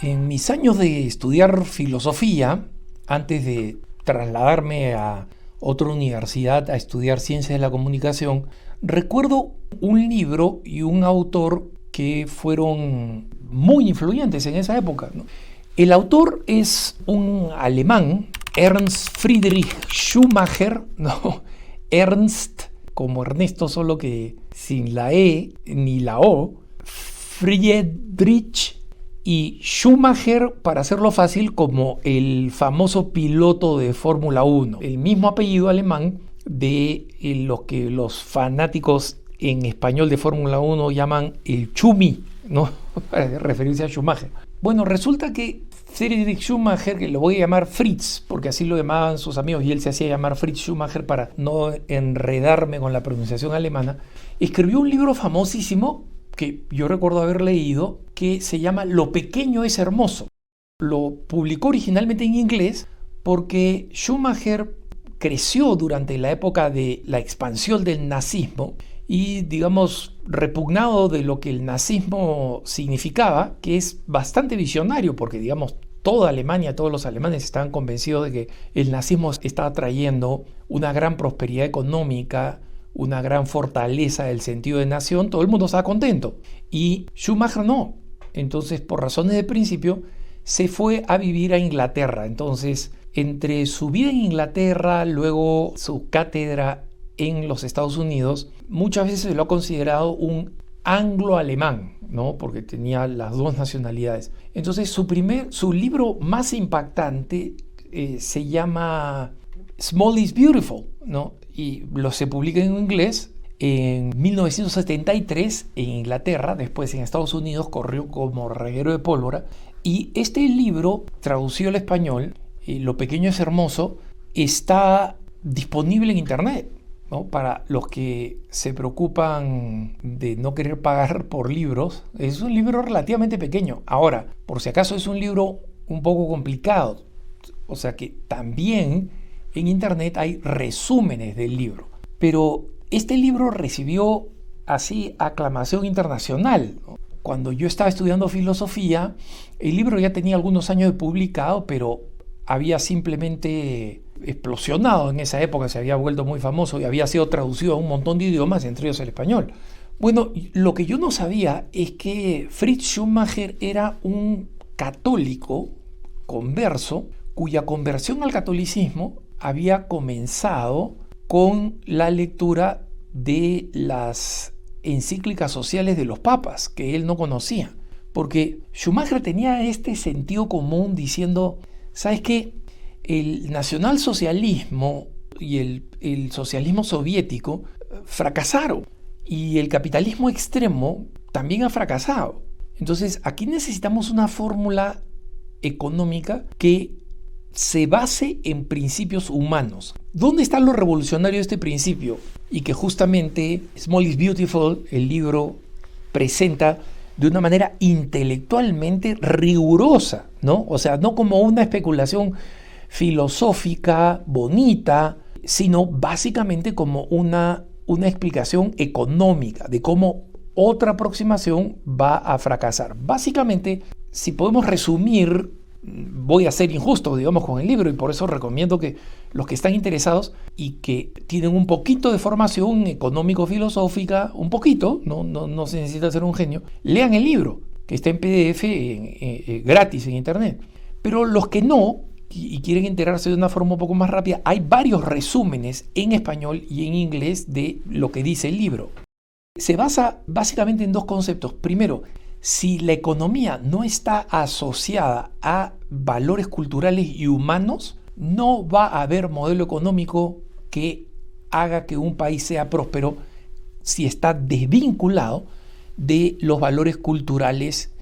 En mis años de estudiar filosofía, antes de trasladarme a otra universidad a estudiar ciencias de la comunicación, recuerdo un libro y un autor que fueron muy influyentes en esa época, ¿no? El autor es un alemán, Ernst Friedrich Schumacher, ¿no? Ernst como Ernesto, solo que sin la E ni la O, Friedrich y Schumacher, para hacerlo fácil, como el famoso piloto de Fórmula 1, el mismo apellido alemán de lo que los fanáticos en español de Fórmula 1 llaman el Chumi, ¿no? Para referirse a Schumacher. Bueno, resulta que Friedrich Schumacher, que lo voy a llamar Fritz, porque así lo llamaban sus amigos y él se hacía llamar Fritz Schumacher para no enredarme con la pronunciación alemana, escribió un libro famosísimo que yo recuerdo haber leído, que se llama Lo pequeño es hermoso. Lo publicó originalmente en inglés porque Schumacher creció durante la época de la expansión del nazismo y, digamos, repugnado de lo que el nazismo significaba, que es bastante visionario porque, digamos, toda Alemania, todos los alemanes estaban convencidos de que el nazismo estaba trayendo una gran prosperidad económica, una gran fortaleza del sentido de nación, todo el mundo estaba contento. Y Schumacher no. Entonces, por razones de principio, se fue a vivir a Inglaterra. Entonces, entre su vida en Inglaterra, luego su cátedra en los Estados Unidos, muchas veces se lo ha considerado un anglo-alemán, ¿no? Porque tenía las dos nacionalidades. Entonces, su libro más impactante se llama Small is Beautiful, ¿no? Y se publica en inglés en 1973 en Inglaterra, después en Estados Unidos corrió como reguero de pólvora. Y este libro, traducido al español, Lo pequeño es hermoso, está disponible en internet, ¿no? Para los que se preocupan de no querer pagar por libros. Es un libro relativamente pequeño. Ahora, por si acaso es un libro un poco complicado, o sea que también en internet hay resúmenes del libro. Pero este libro recibió así aclamación internacional, ¿no? Cuando yo estaba estudiando filosofía, el libro ya tenía algunos años de publicado, pero había simplemente explosionado en esa época, se había vuelto muy famoso y había sido traducido a un montón de idiomas, entre ellos el español. Bueno, lo que yo no sabía es que Fritz Schumacher era un católico converso cuya conversión al catolicismo había comenzado con la lectura de las encíclicas sociales de los papas, que él no conocía. Porque Schumacher tenía este sentido común diciendo, ¿sabes qué? El nacionalsocialismo y el socialismo soviético fracasaron y el capitalismo extremo también ha fracasado. Entonces, aquí necesitamos una fórmula económica que se base en principios humanos. ¿Dónde está lo revolucionario de este principio? Y que justamente Small is Beautiful, el libro, presenta de una manera intelectualmente rigurosa, ¿no? O sea, no como una especulación filosófica bonita, sino básicamente como una explicación económica de cómo otra aproximación va a fracasar. Básicamente, si podemos resumir, voy a ser injusto, digamos, con el libro, y por eso recomiendo que los que están interesados y que tienen un poquito de formación económico-filosófica, un poquito, no se necesita ser un genio, lean el libro, que está en PDF gratis en internet. Pero los que no, y quieren enterarse de una forma un poco más rápida, hay varios resúmenes en español y en inglés de lo que dice el libro. Se basa básicamente en dos conceptos. Primero, si la economía no está asociada a valores culturales y humanos, no va a haber modelo económico que haga que un país sea próspero si está desvinculado de los valores culturales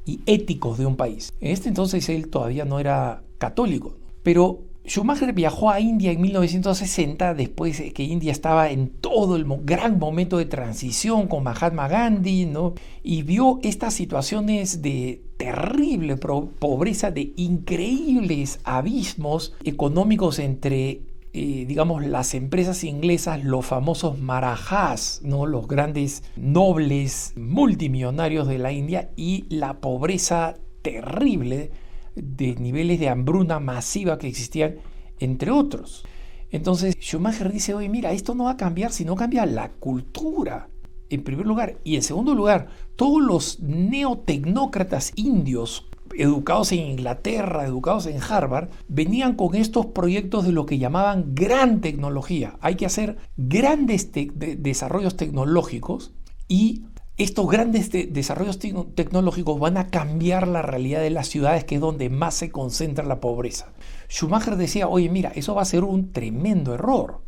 y éticos de un país. En este entonces él todavía no era católico, pero Schumacher viajó a India en 1960, después de que India estaba en todo el gran momento de transición con Mahatma Gandhi, ¿no? Y vio estas situaciones de terrible pobreza, de increíbles abismos económicos entre, digamos, las empresas inglesas, los famosos Marajas, ¿no? Los grandes nobles multimillonarios de la India, y la pobreza terrible de niveles de hambruna masiva que existían, entre otros. Entonces Schumacher dice, oye, mira, esto no va a cambiar si no cambia la cultura, en primer lugar. Y en segundo lugar, todos los neotecnócratas indios educados en Inglaterra, educados en Harvard, venían con estos proyectos de lo que llamaban gran tecnología. Hay que hacer grandes desarrollos tecnológicos, y estos grandes desarrollos tecnológicos van a cambiar la realidad de las ciudades, que es donde más se concentra la pobreza. Schumacher decía, oye, mira, eso va a ser un tremendo error.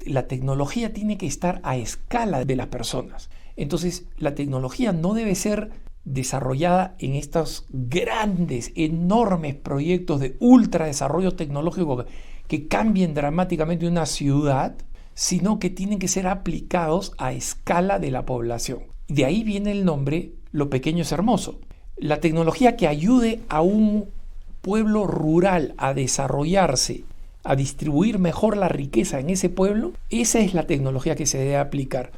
La tecnología tiene que estar a escala de las personas. Entonces, la tecnología no debe ser desarrollada en estos grandes, enormes proyectos de ultra desarrollo tecnológico que cambien dramáticamente una ciudad, sino que tienen que ser aplicados a escala de la población. De ahí viene el nombre Lo pequeño es hermoso. La tecnología que ayude a un pueblo rural a desarrollarse, a distribuir mejor la riqueza en ese pueblo, esa es la tecnología que se debe aplicar.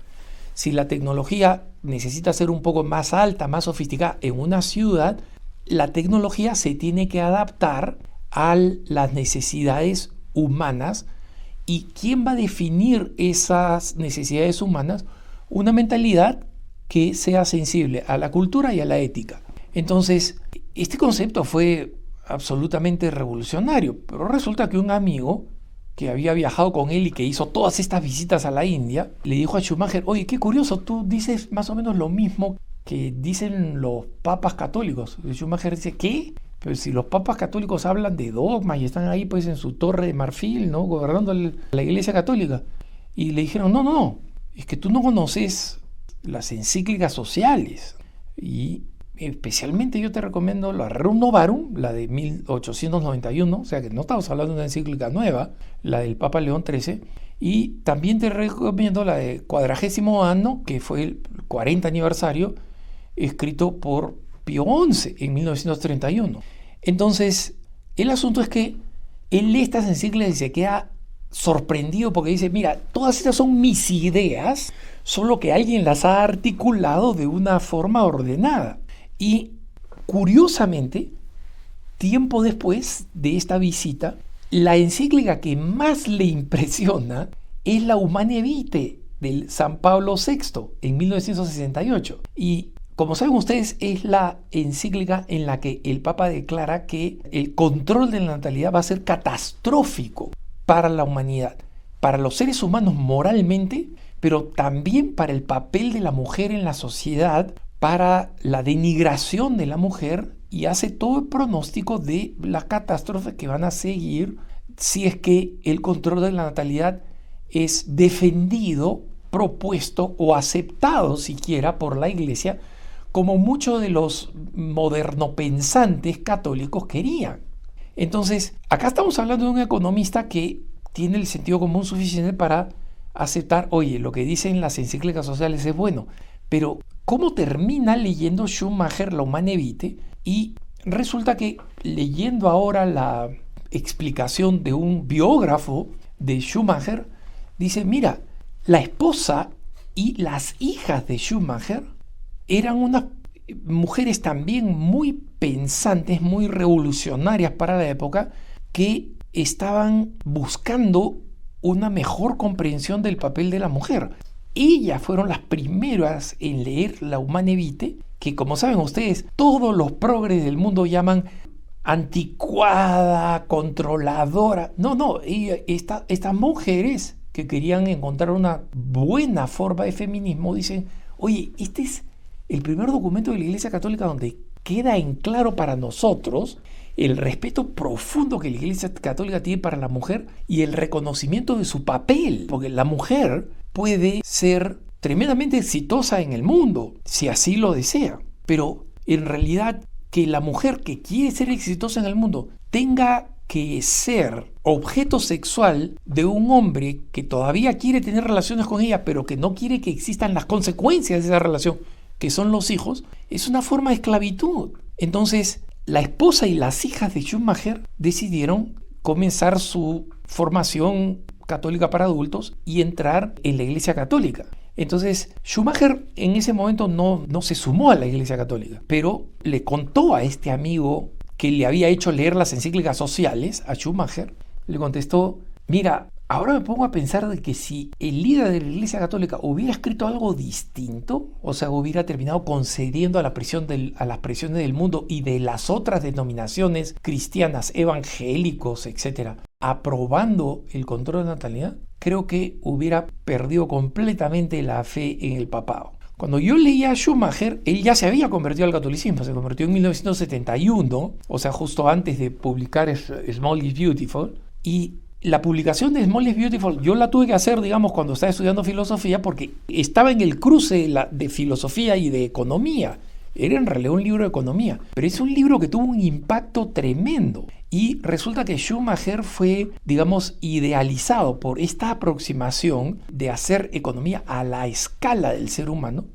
Si la tecnología necesita ser un poco más alta, más sofisticada en una ciudad, la tecnología se tiene que adaptar a las necesidades humanas. ¿Y quién va a definir esas necesidades humanas? Una mentalidad que sea sensible a la cultura y a la ética. Entonces, este concepto fue absolutamente revolucionario, pero resulta que un amigo que había viajado con él y que hizo todas estas visitas a la India, le dijo a Schumacher, oye, qué curioso, tú dices más o menos lo mismo que dicen los papas católicos. Y Schumacher dice, ¿qué? Pero si los papas católicos hablan de dogmas y están ahí pues en su torre de marfil, ¿no?, gobernando la iglesia católica. Y le dijeron, no, es que tú no conoces las encíclicas sociales. Y especialmente yo te recomiendo la Rerum Novarum, la de 1891, o sea que no estamos hablando de una encíclica nueva, la del Papa León XIII, y también te recomiendo la de 40º Anno, que fue el 40 aniversario, escrito por Pío XI en 1931. Entonces, el asunto es que él lee estas encíclicas y se queda sorprendido porque dice, mira, todas estas son mis ideas, solo que alguien las ha articulado de una forma ordenada. Y curiosamente, tiempo después de esta visita, la encíclica que más le impresiona es la Humanae Vitae del San Pablo VI en 1968. Y como saben ustedes, es la encíclica en la que el Papa declara que el control de la natalidad va a ser catastrófico para la humanidad, para los seres humanos moralmente, pero también para el papel de la mujer en la sociedad, para la denigración de la mujer, y hace todo el pronóstico de las catástrofes que van a seguir si es que el control de la natalidad es defendido, propuesto o aceptado siquiera por la Iglesia, como muchos de los modernopensantes católicos querían. Entonces, acá estamos hablando de un economista que tiene el sentido común suficiente para aceptar, oye, lo que dicen las encíclicas sociales es bueno, pero ¿cómo termina leyendo Schumacher la Humanae Vitae? Y resulta que leyendo ahora la explicación de un biógrafo de Schumacher, dice, mira, la esposa y las hijas de Schumacher eran unas mujeres también muy pensantes, muy revolucionarias para la época, que estaban buscando una mejor comprensión del papel de la mujer. Ellas fueron las primeras en leer la Humanae Vitae, que como saben ustedes, todos los progres del mundo llaman anticuada, controladora. No, estas mujeres que querían encontrar una buena forma de feminismo dicen, oye, este es el primer documento de la Iglesia Católica donde queda en claro para nosotros el respeto profundo que la Iglesia Católica tiene para la mujer y el reconocimiento de su papel, porque la mujer puede ser tremendamente exitosa en el mundo, si así lo desea, pero en realidad que la mujer que quiere ser exitosa en el mundo tenga que ser objeto sexual de un hombre que todavía quiere tener relaciones con ella, pero que no quiere que existan las consecuencias de esa relación, que son los hijos, es una forma de esclavitud. Entonces, la esposa y las hijas de Schumacher decidieron comenzar su formación católica para adultos y entrar en la Iglesia Católica. Entonces, Schumacher en ese momento no se sumó a la Iglesia Católica, pero le contó a este amigo que le había hecho leer las encíclicas sociales a Schumacher, le contestó: mira, ahora me pongo a pensar de que si el líder de la Iglesia Católica hubiera escrito algo distinto, o sea, hubiera terminado concediendo a las presiones del mundo y de las otras denominaciones cristianas, evangélicos, etcétera, aprobando el control de natalidad, creo que hubiera perdido completamente la fe en el papado. Cuando yo leía a Schumacher, él ya se había convertido al catolicismo, se convirtió en 1971, o sea, justo antes de publicar Small is Beautiful, y la publicación de Small is Beautiful yo la tuve que hacer, digamos, cuando estaba estudiando filosofía, porque estaba en el cruce de filosofía y de economía. Era en realidad un libro de economía, pero es un libro que tuvo un impacto tremendo. Y resulta que Schumacher fue, digamos, idealizado por esta aproximación de hacer economía a la escala del ser humano,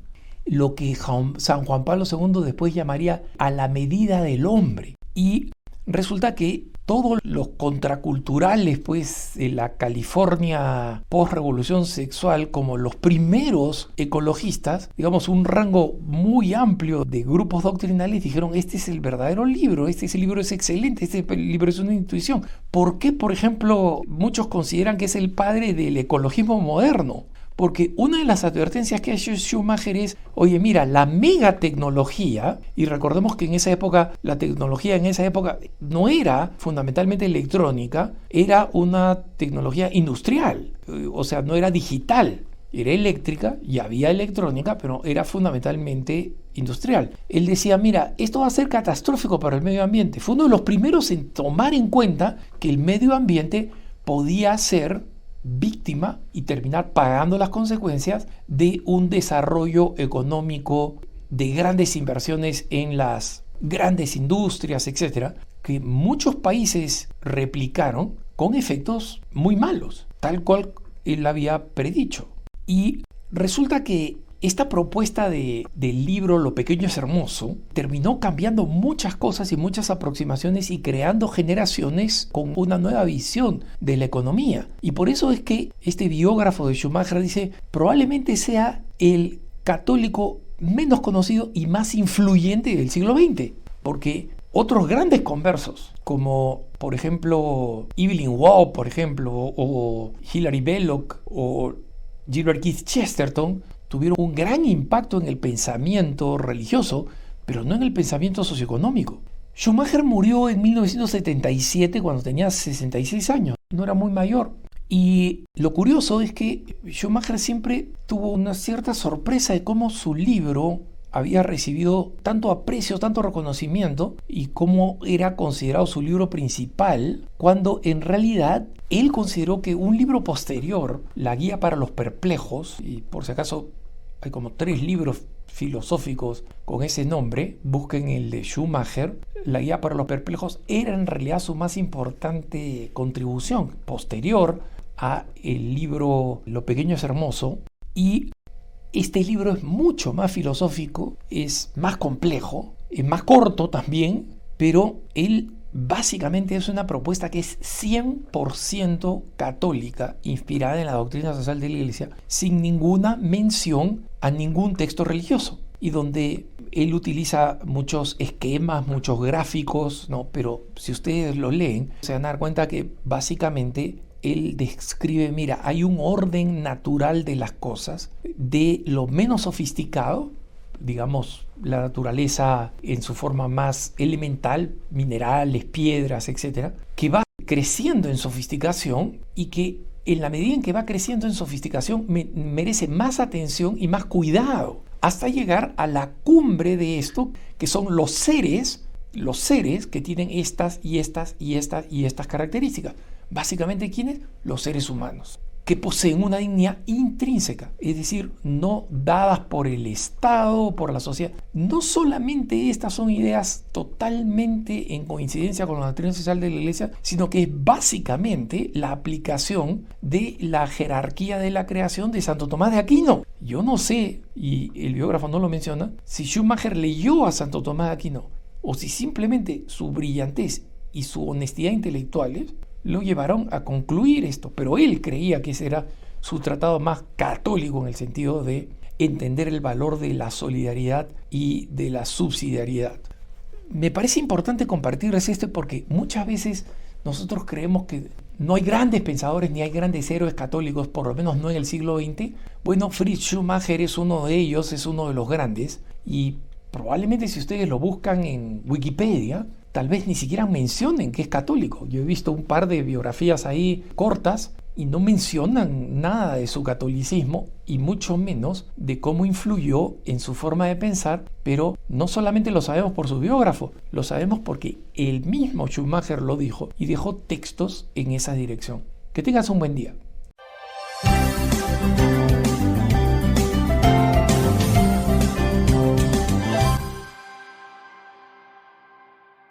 lo que San Juan Pablo II después llamaría a la medida del hombre. Y resulta que todos los contraculturales, pues, de la California post-revolución sexual, como los primeros ecologistas, digamos, un rango muy amplio de grupos doctrinales, dijeron: este es el verdadero libro, este libro es excelente, este libro es una intuición. ¿Por qué, por ejemplo, muchos consideran que es el padre del ecologismo moderno? Porque una de las advertencias que ha hecho Schumacher es: oye, mira, la megatecnología, y recordemos que en esa época, la tecnología en esa época no era fundamentalmente electrónica, era una tecnología industrial, o sea, no era digital, era eléctrica y había electrónica, pero era fundamentalmente industrial. Él decía: mira, esto va a ser catastrófico para el medio ambiente. Fue uno de los primeros en tomar en cuenta que el medio ambiente podía ser víctima y terminar pagando las consecuencias de un desarrollo económico, de grandes inversiones en las grandes industrias, etcétera, que muchos países replicaron con efectos muy malos, tal cual él había predicho. Y resulta que esta propuesta del libro Lo pequeño es hermoso terminó cambiando muchas cosas y muchas aproximaciones y creando generaciones con una nueva visión de la economía. Y por eso es que este biógrafo de Schumacher dice: probablemente sea el católico menos conocido y más influyente del siglo XX, porque otros grandes conversos, como por ejemplo Evelyn Waugh, por ejemplo, o Hilary Belloc, o Gilbert Keith Chesterton, tuvieron un gran impacto en el pensamiento religioso, pero no en el pensamiento socioeconómico. Schumacher murió en 1977 cuando tenía 66 años, no era muy mayor. Y lo curioso es que Schumacher siempre tuvo una cierta sorpresa de cómo su libro había recibido tanto aprecio, tanto reconocimiento, y cómo era considerado su libro principal, cuando en realidad él consideró que un libro posterior, La Guía para los Perplejos, y por si acaso hay como 3 libros filosóficos con ese nombre, busquen el de Schumacher, La Guía para los Perplejos, era en realidad su más importante contribución, posterior a el libro Lo pequeño es hermoso. Y este libro es mucho más filosófico, es más complejo, es más corto también, pero él básicamente es una propuesta que es 100% católica, inspirada en la doctrina social de la Iglesia, sin ninguna mención a ningún texto religioso, y donde él utiliza muchos esquemas, muchos gráficos, ¿no? Pero si ustedes lo leen, se van a dar cuenta que básicamente él describe: mira, hay un orden natural de las cosas, de lo menos sofisticado, digamos, la naturaleza en su forma más elemental, minerales, piedras, etcétera, que va creciendo en sofisticación y que en la medida en que va creciendo en sofisticación merece más atención y más cuidado, hasta llegar a la cumbre de esto, que son los seres que tienen estas y estas y estas y estas características. Básicamente, ¿quiénes? Los seres humanos, que poseen una dignidad intrínseca, es decir, no dadas por el Estado, por la sociedad. No solamente estas son ideas totalmente en coincidencia con la doctrina social de la Iglesia, sino que es básicamente la aplicación de la jerarquía de la creación de Santo Tomás de Aquino. Yo no sé, y el biógrafo no lo menciona, si Schumacher leyó a Santo Tomás de Aquino, o si simplemente su brillantez y su honestidad intelectuales lo llevaron a concluir esto, pero él creía que ese era su tratado más católico en el sentido de entender el valor de la solidaridad y de la subsidiariedad. Me parece importante compartirles esto porque muchas veces nosotros creemos que no hay grandes pensadores ni hay grandes héroes católicos, por lo menos no en el siglo XX. Bueno, Fritz Schumacher es uno de ellos, es uno de los grandes, y probablemente si ustedes lo buscan en Wikipedia, tal vez ni siquiera mencionen que es católico. Yo he visto un par de biografías ahí cortas y no mencionan nada de su catolicismo y mucho menos de cómo influyó en su forma de pensar, pero no solamente lo sabemos por su biógrafo, lo sabemos porque el mismo Schumacher lo dijo y dejó textos en esa dirección. Que tengas un buen día.